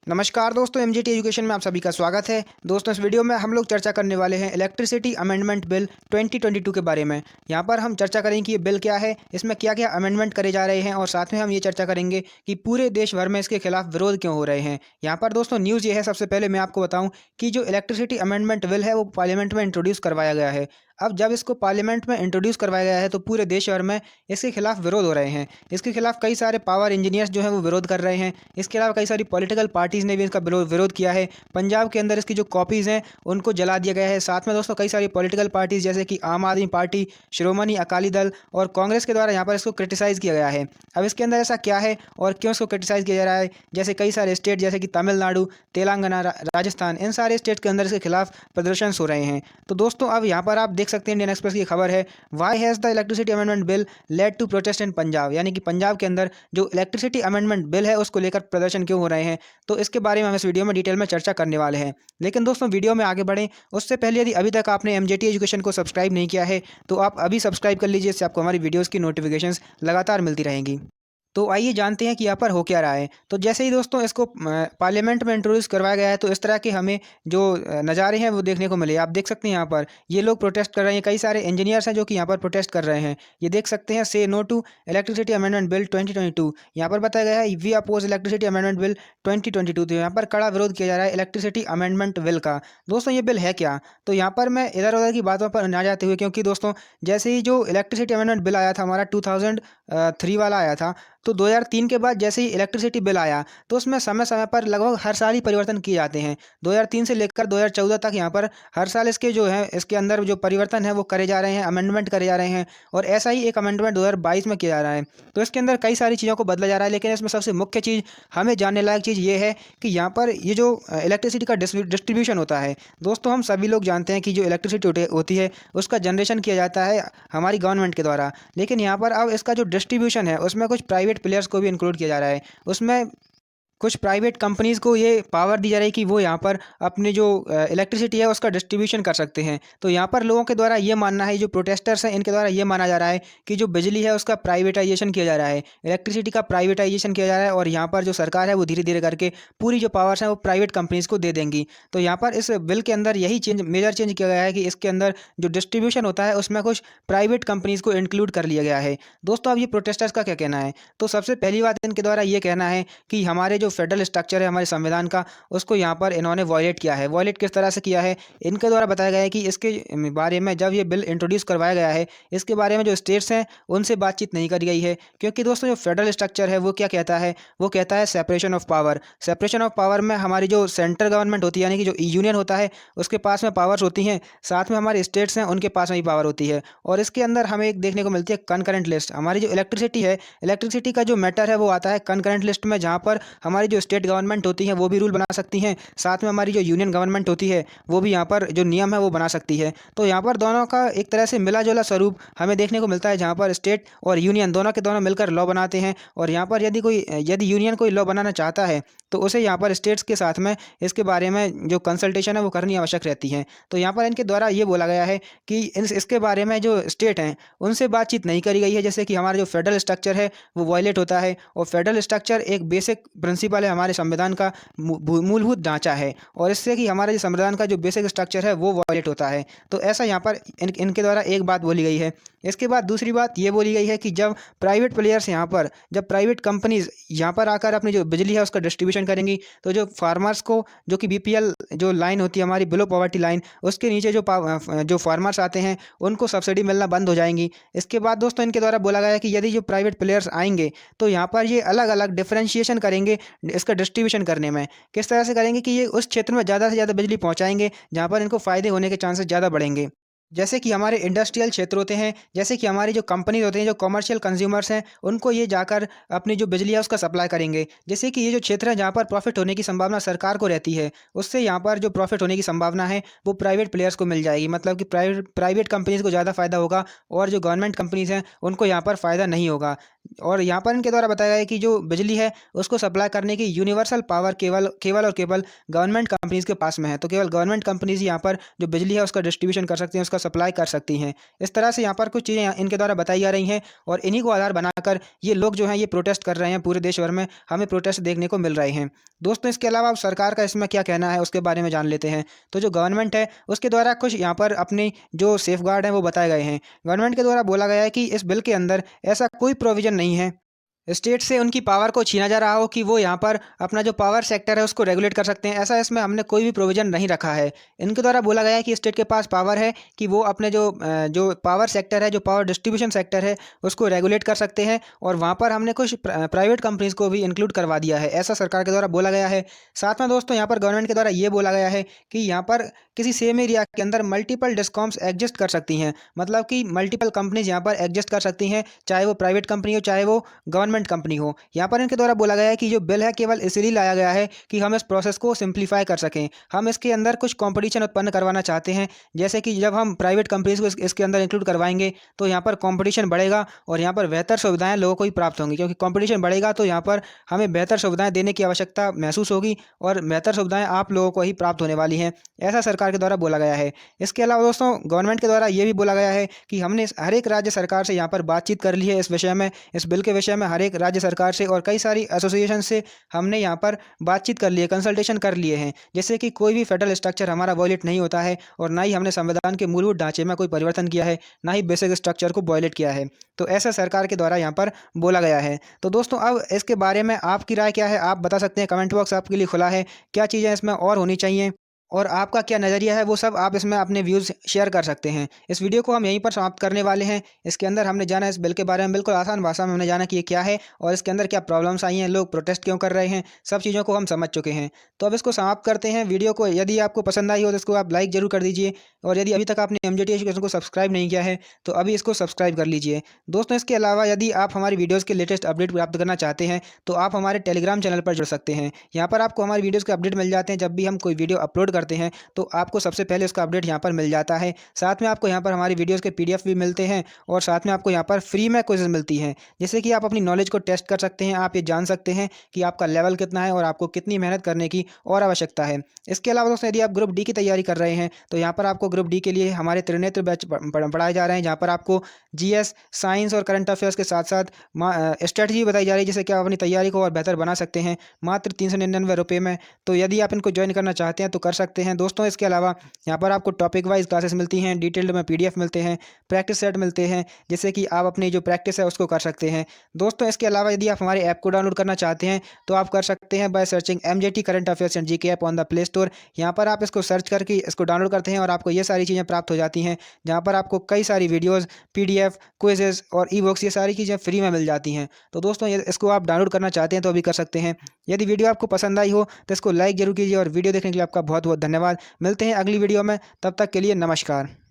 नमस्कार दोस्तों, MGT education में आप सभी का स्वागत है। दोस्तों, इस वीडियो में हम लोग चर्चा करने वाले हैं इलेक्ट्रिसिटी अमेंडमेंट बिल 2022 के बारे में। यहाँ पर हम चर्चा करेंगे कि ये बिल क्या है, इसमें क्या क्या अमेंडमेंट करे जा रहे हैं और साथ में हम ये चर्चा करेंगे कि पूरे देश भर में इसके खिलाफ विरोध क्यों हो रहे हैं। यहाँ पर दोस्तों न्यूज़ ये है, सबसे पहले मैं आपको बताऊँ कि जो इलेक्ट्रिसिटी अमेंडमेंट बिल है वो पार्लियामेंट में इंट्रोड्यूस करवाया गया है। अब जब इसको पार्लियामेंट में इंट्रोड्यूस करवाया गया है तो पूरे देश भर में इसके खिलाफ विरोध हो रहे हैं। इसके खिलाफ कई सारे पावर इंजीनियर्स जो हैं वो विरोध कर रहे हैं। इसके अलावा कई सारी पॉलिटिकल पार्टीज़ ने भी इसका विरोध किया है। पंजाब के अंदर इसकी जो कॉपीज़ हैं उनको जला दिया गया है। साथ में दोस्तों कई सारी पॉलिटिकल पार्टीज़ जैसे कि आम आदमी पार्टी, श्रोमणी अकाली दल और कांग्रेस के द्वारा यहाँ पर इसको क्रिटिसाइज़ किया गया है। अब इसके अंदर ऐसा क्या है और क्यों इसको क्रिटिसाइज़ किया जा रहा है, जैसे कई सारे स्टेट जैसे कि तमिलनाडु, तेलंगाना, राजस्थान, इन सारे स्टेट के अंदर इसके खिलाफ प्रदर्शन हो रहे हैं। तो दोस्तों अब यहाँ पर आप देख सकते हैं, इंडियन एक्सप्रेस की खबर है, why has the electricity amendment bill led to protest in Punjab, यानी कि पंजाब के अंदर जो इलेक्ट्रिसिटी अमेंडमेंट बिल है उसको लेकर प्रदर्शन क्यों हो रहे हैं। तो इसके बारे में हम इस वीडियो में डिटेल में चर्चा करने वाले हैं। लेकिन दोस्तों वीडियो में आगे बढ़ें उससे पहले यदि अभी तक आपने एमजेटी एजुकेशन को सब्सक्राइब नहीं किया है तो आप अभी सब्सक्राइब कर लीजिए, इससे आपको हमारी वीडियोज़ की नोटिफिकेशंस लगातार मिलती रहेंगी। तो आइए जानते हैं कि यहाँ पर हो क्या रहा है। तो जैसे ही दोस्तों इसको पार्लियामेंट में इंट्रोड्यूस करवाया गया है तो इस तरह के हमें जो नज़ारे हैं वो देखने को मिले। आप देख सकते हैं यहाँ पर ये लोग प्रोटेस्ट कर रहे हैं, कई सारे इंजीनियर्स हैं जो कि यहाँ पर प्रोटेस्ट कर रहे हैं। ये देख सकते हैं, say no to electricity amendment bill 2022। यहाँ पर बताया गया है we oppose electricity amendment bill 2022। तो यहाँ पर कड़ा विरोध किया जा रहा है इलेक्ट्रिसिटी अमेंडमेंट बिल का। दोस्तों ये बिल है क्या, तो यहाँ पर मैं इधर उधर की बातों पर ना जाते हुए, क्योंकि दोस्तों जैसे ही जो इलेक्ट्रिसिटी अमेंडमेंट बिल आया था हमारा 2003 वाला आया था, तो 2003 के बाद जैसे ही इलेक्ट्रिसिटी बिल आया तो उसमें समय समय पर लगभग हर साल ही परिवर्तन किए जाते हैं। 2003 से लेकर 2014 तक यहाँ पर हर साल इसके जो है इसके अंदर जो परिवर्तन है वो करे जा रहे हैं, अमेंडमेंट करे जा रहे हैं। और ऐसा ही एक अमेंडमेंट 2022 में किया जा रहा है। तो इसके अंदर कई सारी चीज़ों को बदला जा रहा है, लेकिन इसमें सबसे मुख्य चीज़ हमें जानने लायक चीज़ ये है कि यहाँ पर ये जो इलेक्ट्रिसिटी का डिस्ट्रीब्यूशन होता है, दोस्तों हम सभी लोग जानते हैं कि जो इलेक्ट्रिसिटी होती है उसका जनरेशन किया जाता है हमारी गवर्नमेंट के द्वारा। लेकिन यहाँ पर अब इसका जो डिस्ट्रीब्यूशन है उसमें कुछ प्राइवेट प्लेयर्स को भी इंक्लूड किया जा रहा है। उसमें कुछ प्राइवेट कंपनीज़ को ये पावर दी जा रही है कि वो यहाँ पर अपनी जो इलेक्ट्रिसिटी है उसका डिस्ट्रीब्यूशन कर सकते हैं। तो यहाँ पर लोगों के द्वारा ये मानना है, जो प्रोटेस्टर्स हैं इनके द्वारा ये माना जा रहा है कि जो बिजली है उसका प्राइवेटाइजेशन किया जा रहा है, इलेक्ट्रिसिटी का प्राइवेटाइजेशन किया जा रहा है और यहाँ पर जो सरकार है वो धीरे धीरे करके पूरी जो पावर्स हैं वो प्राइवेट कंपनीज़ को दे देंगी। तो यहाँ पर इस बिल के अंदर यही मेजर चेंज किया गया है कि इसके अंदर जो डिस्ट्रीब्यूशन होता है उसमें कुछ प्राइवेट कंपनीज़ को इंक्लूड कर लिया गया है। दोस्तों अब ये प्रोटेस्टर्स का क्या कहना है, तो सबसे पहली बात इनके द्वारा ये कहना है कि हमारे जो फेडरल स्ट्रक्चर है हमारे संविधान का, उसको यहाँ पर इन्होंने वॉयलेट किया है। वॉयलेट किस तरह से किया है, इनके द्वारा बताया गया है कि इसके बारे में जब ये बिल इंट्रोड्यूस करवाया गया है इसके बारे में जो स्टेट्स हैं उनसे बातचीत नहीं करी गई है। क्योंकि दोस्तों जो फेडरल स्ट्रक्चर है वो क्या कहता है, वो कहता है separation of power. Separation of power में हमारी जो सेंट्रल गवर्नमेंट होती है, यानी कि जो यूनियन होता है उसके पास में पावर्स होती हैं, साथ में हमारे स्टेट्स हैं उनके पास में भी पावर होती है। और इसके अंदर हमें एक देखने को मिलती है कनकरेंट लिस्ट। हमारी जो इलेक्ट्रिसिटी है, इलेक्ट्रिसिटी का जो मैटर है वो आता है कनकरेंट लिस्ट में, जहाँ पर हमारी जो स्टेट गवर्नमेंट होती है वो भी रूल बना सकती हैं, साथ में हमारी जो यूनियन गवर्नमेंट होती है वो भी यहाँ पर जो नियम है वो बना सकती है। तो यहाँ पर दोनों का एक तरह से मिला जुला स्वरूप हमें देखने को मिलता है, जहाँ पर स्टेट और यूनियन दोनों के दोनों मिलकर लॉ बनाते हैं। और यहाँ पर यदि यूनियन कोई लॉ बनाना चाहता है तो उसे यहाँ पर स्टेट्स के साथ में इसके बारे में जो कंसल्टेशन है वो करनी आवश्यक रहती है। तो यहाँ पर इनके द्वारा ये बोला गया है कि इसके बारे में जो स्टेट हैं उनसे बातचीत नहीं करी गई है, जैसे कि हमारा जो फेडरल स्ट्रक्चर है वो वायलेट होता है। और फेडरल स्ट्रक्चर एक बेसिक प्रिंसिपल है हमारे संविधान का, मूलभूत ढांचा है, और इससे कि हमारे जो संविधान का जो बेसिक स्ट्रक्चर है वो वायलेट होता है। तो ऐसा यहाँ पर इनके द्वारा एक बात बोली गई है। इसके बाद दूसरी बात ये बोली गई है कि जब प्राइवेट प्लेयर्स यहाँ पर, जब प्राइवेट कंपनीज यहाँ पर आकर अपनी जो बिजली है उसका डिस्ट्रीब्यूशन करेंगी तो जो फार्मर्स को, जो कि बीपीएल जो लाइन होती है हमारी बिलो पॉवर्टी लाइन, उसके नीचे जो फार्मर्स आते हैं उनको सब्सिडी मिलना बंद हो जाएंगी। इसके बाद दोस्तों इनके द्वारा बोला गया है कि यदि जो प्राइवेट प्लेयर्स आएंगे तो यहाँ पर ये अलग अलग डिफ्रेंशिएशन करेंगे इसका डिस्ट्रीब्यूशन करने में। किस तरह से करेंगे कि ये उस क्षेत्र में ज़्यादा से ज़्यादा बिजली पहुँचाएंगे जहाँ पर इनको फ़ायदे होने के चांसेस ज़्यादा बढ़ेंगे। जैसे कि हमारे इंडस्ट्रियल क्षेत्र होते हैं, जैसे कि हमारी जो कंपनीज होते हैं, जो कमर्शियल कंज्यूमर्स हैं, उनको ये जाकर अपनी जो बिजली है उसका सप्लाई करेंगे। जैसे कि ये जो क्षेत्र है जहाँ पर प्रॉफिट होने की संभावना सरकार को रहती है, उससे यहाँ पर जो प्रॉफिट होने की संभावना है वो प्राइवेट प्लेयर्स को मिल जाएगी। मतलब कि प्राइवेट कंपनीज़ को ज़्यादा फ़ायदा होगा और जो गवर्नमेंट कंपनीज़ हैं उनको यहाँ पर फ़ायदा नहीं होगा। और यहाँ पर इनके द्वारा बताया गया है कि जो बिजली है उसको सप्लाई करने की यूनिवर्सल पावर केवल केवल और केवल गवर्नमेंट कंपनीज़ के पास में है। तो केवल गवर्नमेंट कंपनीज़ यहाँ पर जो बिजली है उसका डिस्ट्रीब्यूशन कर सकती हैं, उसका सप्लाई कर सकती हैं। इस तरह से यहाँ पर कुछ चीज़ें इनके द्वारा बताई जा रही हैं और इन्हीं को आधार बनाकर ये लोग जो हैं ये प्रोटेस्ट कर रहे हैं। पूरे देश भर में हमें प्रोटेस्ट देखने को मिल रहे हैं। दोस्तों, इसके अलावा अब सरकार का इसमें क्या कहना है उसके बारे में जान लेते हैं। तो जो गवर्नमेंट है उसके द्वारा कुछ यहाँ पर अपनी जो सेफ गार्ड हैं वो बताए गए हैं। गवर्नमेंट के द्वारा बोला गया है कि इस बिल के अंदर ऐसा कोई प्रोविज़न नहीं है स्टेट से उनकी पावर को छीना जा रहा हो कि वो यहाँ पर अपना जो पावर सेक्टर है उसको रेगुलेट कर सकते हैं। ऐसा इसमें हमने कोई भी प्रोविज़न नहीं रखा है। इनके द्वारा बोला गया है कि स्टेट के पास पावर है कि वो अपने जो पावर सेक्टर है, जो पावर डिस्ट्रीब्यूशन सेक्टर है, उसको रेगुलेट कर सकते हैं और वहाँ पर हमने कुछ प्राइवेट कंपनीज़ को भी इंक्लूड करवा दिया है, ऐसा सरकार के द्वारा बोला गया है। साथ में दोस्तों यहाँ पर गवर्नमेंट के द्वारा ये बोला गया है कि यहाँ पर किसी सेम एरिया के अंदर मल्टीपल डिस्कॉम्स एग्जिस्ट कर सकती हैं। मतलब कि मल्टीपल कंपनीज यहाँ पर एग्जिस्ट कर सकती हैं, चाहे वो प्राइवेट कंपनी हो चाहे वो गवर्नमेंट कंपनी हो। यहाँ पर इनके द्वारा बोला गया है कि जो बिल है केवल इसलिए लाया गया है कि हम इस प्रोसेस को सिंप्लीफाई कर सकें। हम इसके अंदर कुछ कंपटीशन उत्पन्न करवाना चाहते हैं, जैसे कि जब हम प्राइवेट कंपनीज को इसके अंदर इंक्लूड करवाएंगे तो यहाँ पर कंपटीशन बढ़ेगा और यहाँ पर बेहतर सुविधाएं लोगों को ही प्राप्त होंगी। क्योंकि कंपटीशन बढ़ेगा तो यहाँ पर हमें बेहतर सुविधाएं देने की आवश्यकता महसूस होगी और बेहतर सुविधाएं आप लोगों को ही प्राप्त होने वाली हैं, ऐसा सरकार के द्वारा बोला गया है। इसके अलावा दोस्तों गवर्नमेंट के द्वारा ये भी बोला गया है कि हमने हर एक राज्य सरकार से यहाँ पर बातचीत कर ली है इस विषय में, इस बिल के विषय में हर एक राज्य सरकार से और कई सारी एसोसिएशन से हमने यहाँ पर बातचीत कर ली है, कंसल्टेशन कर लिए हैं, जिससे कि कोई भी फेडरल स्ट्रक्चर हमारा वॉयलेट नहीं होता है और ना ही हमने संविधान के मूलभूत ढांचे में कोई परिवर्तन किया है, ना ही बेसिक स्ट्रक्चर को वॉयलेट किया है। तो ऐसा सरकार के द्वारा यहाँ पर बोला गया है। तो दोस्तों अब इसके बारे में आपकी राय क्या है, आप बता सकते हैं। कमेंट बॉक्स आपके लिए खुला है। क्या चीज़ें इसमें और होनी चाहिए और आपका क्या नज़रिया है वो सब आप इसमें अपने व्यूज़ शेयर कर सकते हैं। इस वीडियो को हम यहीं पर समाप्त करने वाले हैं। इसके अंदर हमने जाना इस बिल के बारे में, बिल्कुल आसान भाषा में हमने जाना कि ये क्या है और इसके अंदर क्या प्रॉब्लम्स आई हैं, लोग प्रोटेस्ट क्यों कर रहे हैं, सब चीज़ों को हम समझ चुके हैं। तो अब इसको समाप्त करते हैं वीडियो को। यदि आपको पसंद आई हो तो इसको आप लाइक ज़रूर कर दीजिए और यदि अभी तक आपने MJT एजुकेशन को सब्सक्राइब नहीं किया है तो अभी इसको सब्सक्राइब कर लीजिए। दोस्तों इसके अलावा यदि आप हमारी वीडियोज़ के लेटेस्ट अपडेट प्राप्त करना चाहते हैं तो आप हमारे टेलीग्राम चैनल पर जुड़ सकते हैं। यहाँ पर आपको हमारी वीडियोज़ के अपडेट मिल जाते हैं। जब भी हम कोई वीडियो अपलोड करते हैं तो आपको सबसे पहले उसका अपडेट यहाँ पर मिल जाता है। साथ में आपको यहाँ पर हमारी वीडियोज़ के PDF भी मिलते हैं और साथ में आपको यहाँ पर फ्री में क्विज़ मिलती हैं, जिससे कि आप अपनी नॉलेज को टेस्ट कर सकते हैं। आप ये जान सकते हैं कि आपका लेवल कितना है और आपको कितनी मेहनत करने की और आवश्यकता है। इसके अलावा दोस्तों यदि आप ग्रुप डी की तैयारी कर रहे हैं तो यहाँ पर आपको ग्रुप डी के लिए हमारे त्रिनेत्र बैच पढ़ाए जा रहे हैं, जहाँ पर आपको GS, साइंस और करंट अफेयर्स के साथ साथ स्ट्रेटजी बताई जा रही है, जिससे कि आप अपनी तैयारी को और बेहतर बना सकते हैं मात्र 399 रुपये में। तो यदि आप इनको ज्वाइन करना चाहते हैं तो कर सकते हैं दोस्तों। इसके अलावा यहाँ पर आपको टॉपिक वाइज क्लासेस मिलती हैं, डिटेल्ड में PDF मिलते हैं, प्रैक्टिस सेट मिलते हैं, जिससे कि आप अपनी जो प्रैक्टिस है उसको कर सकते हैं दोस्तों। इसके अलावा यदि आप हमारे ऐप को डाउनलोड करना चाहते हैं तो आप कर सकते हैं by searching MJT current affairs and GK app on the play store. यहाँ पर आप इसको सर्च करके इसको डाउनलोड करते हैं और आपको ये सारी चीज़ें प्राप्त हो जाती हैं, जहाँ पर आपको कई सारी वीडियोज़, PDF, क्विजेज़ और ई-बुक्स ये सारी चीज़ें फ्री में मिल जाती हैं। तो दोस्तों इसको आप डाउनलोड करना चाहते हैं तो अभी कर सकते हैं। यदि वीडियो आपको पसंद आई हो तो इसको लाइक जरूर कीजिए और वीडियो देखने के लिए आपका बहुत बहुत धन्यवाद। मिलते हैं अगली वीडियो में, तब तक के लिए नमस्कार।